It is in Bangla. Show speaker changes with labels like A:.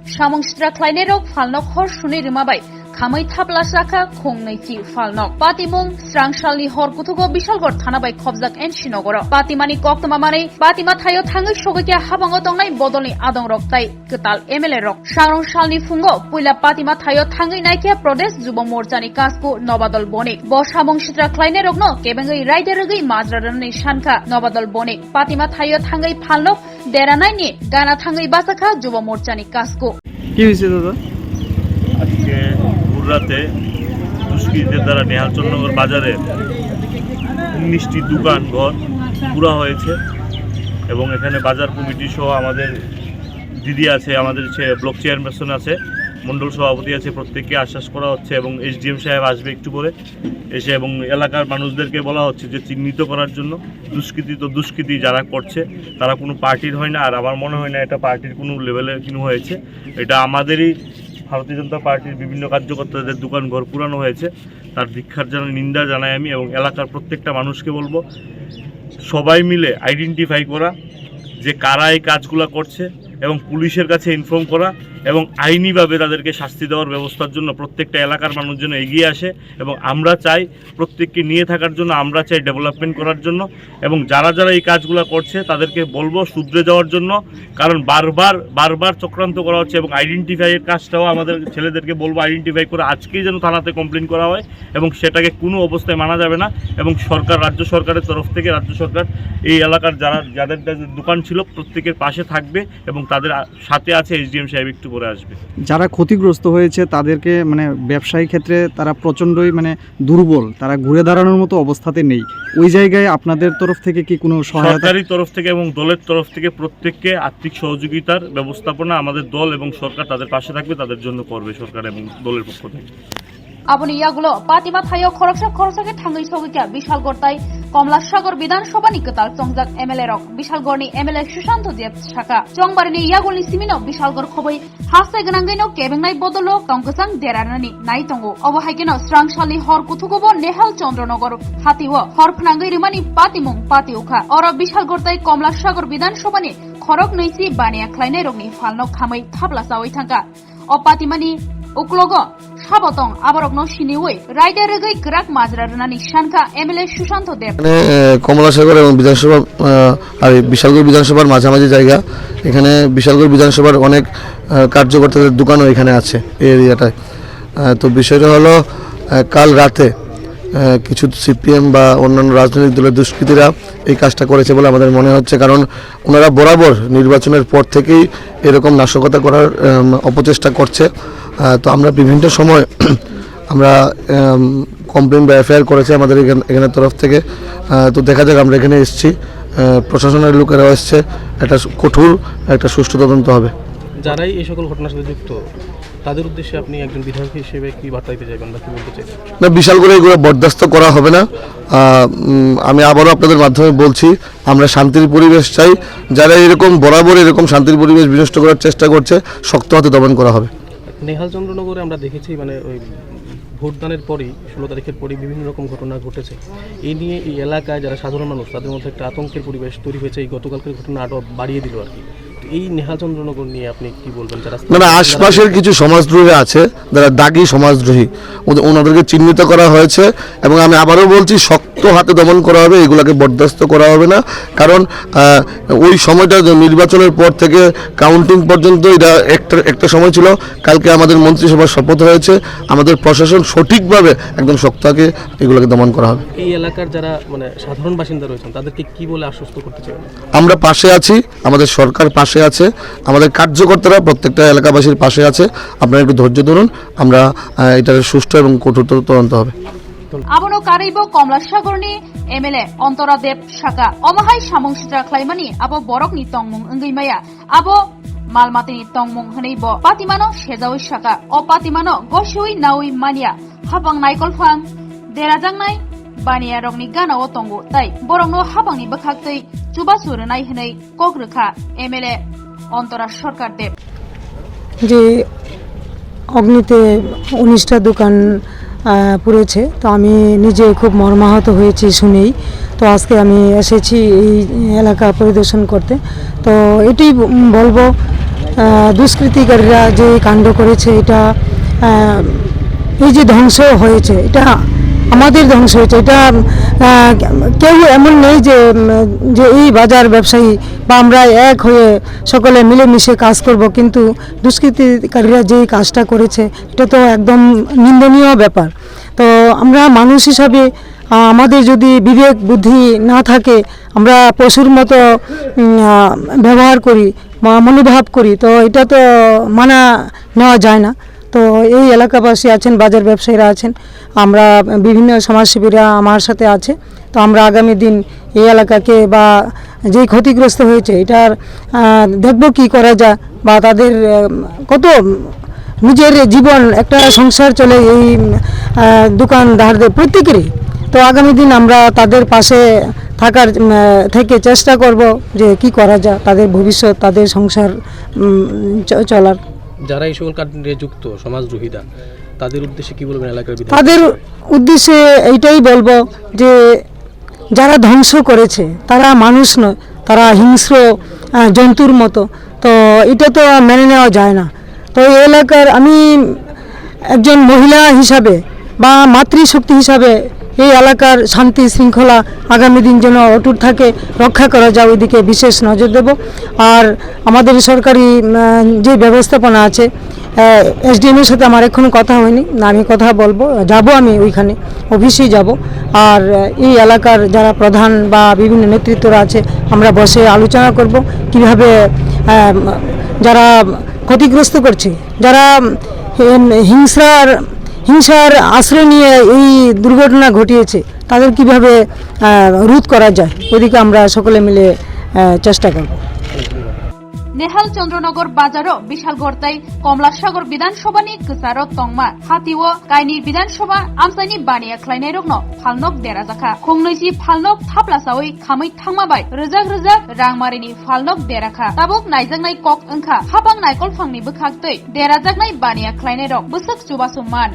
A: Samung stra kleine rok falnok hor shuni rimabai. Khamai thapla saka khongnai chi falnok. Patimung srangsalni hor kutugo bishalgor thanabai khobjak en shinogoro. Patimani koktoma mane Patima thayo thangai sogekya habango tongnai bodolni adong rok tai ketal MLA rok. Srangsalni fungo puila Patima thayo thangai naikya Pradesh Jubo Morchani kasku Nobadol Bonik. Bo samung stra kleine rok no kebengai raidergai majrarani shankha Nobadol Bonik. Patima thayo thangai falnok deranai ni gana thangai basakha Jubo Morchani kasku.
B: কি হয়েছে দাদা?
C: আজকে ভোররাতে দুষ্কৃতীদের দ্বারা নেহালচন্দ্রনগর বাজারে 19টি দোকান ঘর পুরা হয়েছে এবং এখানে বাজার কমিটি সহ আমাদের দিদি আছে, আমাদের ব্লক চেয়ারম্যান আছে, মন্ডল সভাপতি আছে, প্রত্যেককে আশ্বাস করা হচ্ছে এবং এসডিএম সাহেব আসবে একটু পরে এসে এবং এলাকার মানুষদেরকে বলা হচ্ছে যে চিহ্নিত করার জন্য দুষ্কৃতি যারা করছে তারা কোনো পার্টির হয় না। আর আমার মনে হয় না এটা পার্টির কোনো লেভেলে কোনো হয়েছে, এটা আমাদেরই ভারতীয় জনতা পার্টির বিভিন্ন কার্যকর্তাদের দোকান ঘর পুরানো হয়েছে। তার ধিক্ষার নিন্দা জানাই আমি এবং এলাকার প্রত্যেকটা মানুষকে বলবো সবাই মিলে আইডেন্টিফাই করা যে কারা এই কাজগুলো করছে এবং পুলিশের কাছে ইনফর্ম করা এবং আইনিভাবে তাদেরকে শাস্তি দেওয়ার ব্যবস্থার জন্য প্রত্যেকটা এলাকার মানুষ যেন এগিয়ে আসে এবং আমরা চাই প্রত্যেককে নিয়ে থাকার জন্য, আমরা চাই ডেভেলপমেন্ট করার জন্য এবং যারা যারা এই কাজগুলো করছে তাদেরকে বলবো শুধরে যাওয়ার জন্য, কারণ বারবার চক্রান্ত করা হচ্ছে এবং আইডেন্টিফাইয়ের কাজটাও আমাদের ছেলেদেরকে বলবো আইডেন্টিফাই করে আজকেই যেন থানাতে কমপ্লেন করা হয় এবং সেটাকে কোনো অবস্থায় মানা যাবে না এবং সরকার, রাজ্য সরকারের তরফ থেকে রাজ্য সরকার এই এলাকার যাদের দোকান ছিল প্রত্যেকের পাশে থাকবে এবং তাদের সাথে আছে এসডিএম সাহেব একটু করে আসবে।
B: যারা ক্ষতিগ্রস্ত হয়েছে তাদেরকে ব্যবসায়ী ক্ষেত্রে তারা প্রচণ্ডই দুর্বল, তারা ঘুরে দাঁড়ানোর মতো অবস্থাতে নেই। ওই জায়গায় আপনাদের তরফ থেকে কি কোনো সহায়তা?
C: সরকারি তরফ থেকে এবং দলের তরফ থেকে প্রত্যেককে আর্থিক সহযোগিতার ব্যবস্থাপনা আমাদের দল এবং সরকার তাদের পাশে থাকবে, তাদের জন্য করবে সরকার এবং দলের পক্ষ থেকে।
A: Aboni yagulo Patima thayo khoroksa ke thangai sogekya Bishalgor tai Komlasagar Bidansabha ni ketal chongjak MLA rok. Bishalgor ni MLA Sushant Deb Shaka chongbari ni yagul ni simino Bishalgor khoboi hasai ganangai no kebengnai bodolo tongkasang deranani nai tongo. Obo haikeno srangsalni hor kutugobo Nehal Chandranogor hatiwo hor phnangai rimani Patimung Patiukha oro Bishalgor tai Komlasagar Bidansabha ni khorok naisi bania khlainai rokni falnok khamai thapla sawai thangka. O Patimani uklogo সাবতং আবরগ্ন সিনিউই রাইডার রেগৈ গ্রাক মাজরা রনানি শানকা এমএলএ সুশান্ত দেব
D: কমলাসাগর এবং বিধানসভা আর বিশালগড় বিধানসভার মাঝামাঝি জায়গা। এখানে বিশালগড় বিধানসভার অনেক কার্যকর্তাদের দোকানও এখানে আছে এই এরিয়াটায়। তো বিষয়টা হলো কাল রাতে কিছু সিপিএম বা অন্যান্য রাজনৈতিক দলের দুষ্কৃতীরা এই কাজটা করেছে বলে আমাদের মনে হচ্ছে, কারণ ওনারা বরাবর নির্বাচনের পর থেকেই এরকম নাশকতা করার অপচেষ্টা করছে। তো আমরা বিভিন্ন সময় আমরা কমপ্লেন বা এফআইআর করেছি আমাদের এখানে তরফ থেকে। তো দেখা যাক, আমরা এখানে এসেছি, প্রশাসনের লোকেরাও এসছে, একটা কঠোর একটা সুষ্ঠু তদন্ত হবে।
E: যারাই এই সকল ঘটনার সাথে যুক্ত তাদের উদ্দেশ্যে আপনি একজন বিধায়ক হিসেবে কি বার্তা দিতে চাইবেন বা কি বলতে চাইবেন?
D: না, বিশাল করে এগুলো বরদাস্ত করা হবে না। আমি আবারও আপনাদের মাধ্যমে বলছি, আমরা শান্তির পরিবেশ চাই। যারা এরকম বরাবর এরকম শান্তির পরিবেশ বিনষ্ট করার চেষ্টা করছে শক্ত হাতে দমন করা হবে।
E: নেহাল চন্দ্রনগরে আমরা দেখেছি ওই ভোটদানের পরই 16 তারিখের পরই বিভিন্ন রকম ঘটনা ঘটেছে। এই নিয়ে এই এলাকায় যারা সাধারণ মানুষ তাদের মধ্যে একটা আতঙ্কের পরিবেশ তৈরি হয়েছে। এই গতকালকের ঘটনা আরও বাড়িয়ে দিল আর কি। এই নেহাল চন্দ্রনগর নিয়ে আপনি কি বলবেন? যারা
D: আশপাশের কিছু সমাজদ্রোহী আছে, যারা দাগি সমাজদ্রোহী, ওনাদেরকে চিহ্নিত করা হয়েছে এবং আমি আবারও বলছি শক্ত হাতে দমন করা হবে, এগুলাকে বরদাস্ত করা হবে না। কারণ ওই সময়টা নির্বাচনের পর থেকে কাউন্টিং পর্যন্ত এটা একটা সময় ছিল। কালকে আমাদের মন্ত্রিসভার শপথ হয়েছে, আমাদের প্রশাসন সঠিকভাবে একদম শক্ত হাতে এগুলোকে দমন করা হবে।
E: এই এলাকার যারা সাধারণ বাসিন্দা রয়েছেন তাদেরকে কি বলে আশ্বস্ত করতে চাই? আমরা
D: পাশে আছি, আমাদের সরকার পাশে আছে, আমাদের কার্যকর্তারা প্রত্যেকটা এলাকাবাসীর পাশে আছে। আপনারা একটু ধৈর্য ধরুন, আমরা এটার সুষ্ঠু এবং কঠোর তদন্ত হবে।
A: আবনো কারিব কমলাসাগরনি এমএলএ অন্তরা দেব শাকা অমাহাই সামং সিত্রা খ্লাইমানি আবো বরকনি তংমুং ওঙ্গৈমায়া আবো মালমাতিনি তংমুং হনৈব পাতিমানো সেজাওই শাকা ও পাতিমানো গসুই নাউই মানিয়া হাবাং নাইকলফাং দেরাজাংনাই বানিয়া রংনি গানাও তঙ্গো তাই বরংনো হাবাংনি বখাকতৈ চুবাসুরনাই হनै কগ্রখা এমএলএ অন্তরা সরকার দেব।
F: যে অগ্নিতে 19টা দোকান পুড়েছে, তো আমি নিজে খুব মর্মাহত হয়েছি শুনেই। তো আজকে আমি এসেছি এই এলাকা পরিদর্শন করতে। তো এটাই বলবো দুষ্কৃতিকারীরা যে কাণ্ড করেছে, এটা এই যে ধ্বংস হয়েছে, এটা আমাদের ধ্বংস হয়েছে। এটা কেউ এমন নেই যে এই বাজার ব্যবসায়ী বা আমরা এক হয়ে সকলে মিলেমিশে কাজ করব, কিন্তু দুষ্কৃতিকারীরা যে কাজটা করেছে এটা তো একদম নিন্দনীয় ব্যাপার। তো আমরা মানুষ হিসাবে আমাদের যদি বিবেক বুদ্ধি না থাকে, আমরা পশুর মতো ব্যবহার করি বা মনোভাব করি, তো এটা তো মানা নেওয়া যায় না। তো এই এলাকাবাসী আছেন, বাজার ব্যবসায়ীরা আছেন, আমরা বিভিন্ন সমাজসেবীরা আমার সাথে আছে। তো আমরা আগামী দিন এই এলাকাকে বা যে ক্ষতিগ্রস্ত হয়েছে এটার দেখব কি করা যায়, বা তাদের কত নিজের জীবন, একটা সংসার চলে এই দোকানদারদের প্রত্যেকেরই। তো আগামী দিন আমরা তাদের পাশে থাকার থেকে চেষ্টা করব যে কি করা যায় তাদের ভবিষ্যৎ, তাদের সংসার চলার।
E: যারা এই সকল কাণ্ডে যুক্ত সমাজদ্রোহীরা, তাদের উদ্দেশ্যে কি বলবেন এলাকার বিধায়ক?
F: তাদের উদ্দেশ্যে এইটাই বলবো যে যারা ধ্বংস করেছে তারা মানুষ নয়, তারা হিংস্র জন্তুর মতো। তো এটা তো মেনে নেওয়া যায় না। তো এই এলাকার আমি একজন মহিলা হিসাবে বা মাতৃশক্তি হিসাবে এই এলাকার শান্তি শৃঙ্খলা আগামী দিন যেন অটুট থাকে, রক্ষা করা যায়, ওইদিকে বিশেষ নজর দেব। আর আমাদের সরকারি যে ব্যবস্থাপনা আছে, এসডিএমের সাথে আমার এখনো কথা হয়নি, না আমি কথা বলবো, যাব আমি ওইখানে অফিসেই যাব। আর এই এলাকার যারা প্রধান বা বিভিন্ন নেতৃত্বরা আছে, আমরা বসে আলোচনা করব কিভাবে যারা ক্ষতিগ্রস্ত করছে, যারা হিংসার আশ্রয় নিয়ে এই দুর্ঘটনা ঘটিয়েছে, তাদের কিভাবে রোধ করা যায়, ওইদিকে আমরা সকলে মিলে চেষ্টা করব।
A: नेहाल चंद्रनगर बाजारो विशाल गरताई कमलासागर विधानसभानि गोसारो तंगमा हातिओ काइनि विधानसभा आमसाइनि बानिया ख्लायनाय रगनो फालनक देराजाखा खुंनैसि फालनक थाप्लासावै खामै थांमाबाय रोजाक रोजाक रांमारिनि फालनक देराखा ताबुक नायजांनाय कक ओंखा हाबां नायकल फांनि बोखागतै देराजागनाय बानिया ख्लायनाय रग बोसोक जुबासुमान